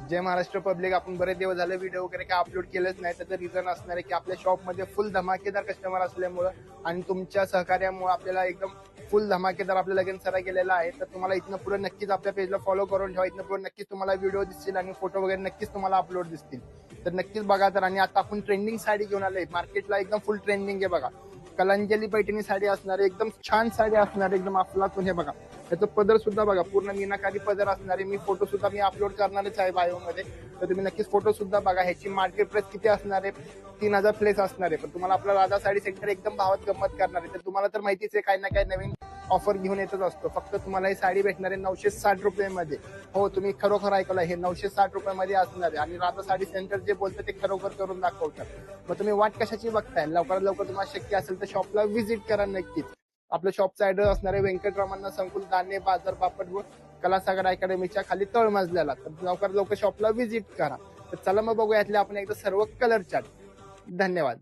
जय Maharashtra public. आपण बरेच दिवस झाले व्हिडिओ वगैरे काय अपलोड केलेच नाही. त्याचं रिझन असणार आहे की आपल्या शॉपमध्ये फुल धमाकेदार कस्टमर असल्यामुळं आणि तुमच्या सहकार्यामुळे आपल्याला एकदम फुल धमाकेदार आपल्या लगेच सराय केलेला आहे. तर तुम्हाला इथनं पुढे नक्कीच आपल्या पेजला फॉलो करून ठेवा. इथनं पुढे नक्कीच तुम्हाला व्हिडिओ दिसतील आणि फोटो वगैरे नक्कीच तुम्हाला अपलोड दिसतील. तर नक्कीच बघा. तर आणि आता आपण ट्रेंडिंग साडी घेऊन आलोय मार्केटला. एकदम फुल ट्रेंडिंग आहे बघा. कलांजली पैठणी साडी असणार आहे. एकदम छान साडी असणार आहे. एकदम अफलातून. हे बघा त्याचं पदर सुद्धा बघा पूर्ण मीनाकारी पदर असणार आहे. मी फोटो सुद्धा मी अपलोड करणारच आहे बायो मध्ये. तर तुम्ही नक्कीच फोटो सुद्धा बघा. ह्याची मार्केट प्राइस किती असणार आहे? 3000 प्लेस असणार आहे. पण तुम्हाला आपला राधा साडी सेंटर एकदम भावात गंमत करणार आहे. तर तुम्हाला तर माहितीच आहे काही ना काही नवीन ऑफर घेऊन येतच असतो. फक्त तुम्हाला ही साडी भेटणार आहे 960 रुपयामध्ये. हो, तुम्ही खरोखर ऐकलं, हे 960 रुपयामध्ये असणार आहे. आणि राधा साडी सेंटर जे बोलतं ते खरोखर करून दाखवतात. मग तुम्ही वाट कशाची बघताय? लवकरात लवकर तुम्हाला शक्य असेल तर शॉपला व्हिजिट करा नक्कीच. आपलं शॉपचा ऍड्रेस असणार आहे व्यंकटरमण संकुल, धान्य बाजार, पापड व कलासागर अकॅडमीच्या खाली तळमजल्याला. तर लवकरात लवकर शॉपला व्हिजिट करा. तर चला मग बघूया यातले आपण एकदा सर्व कलर चार्ट. धन्यवाद.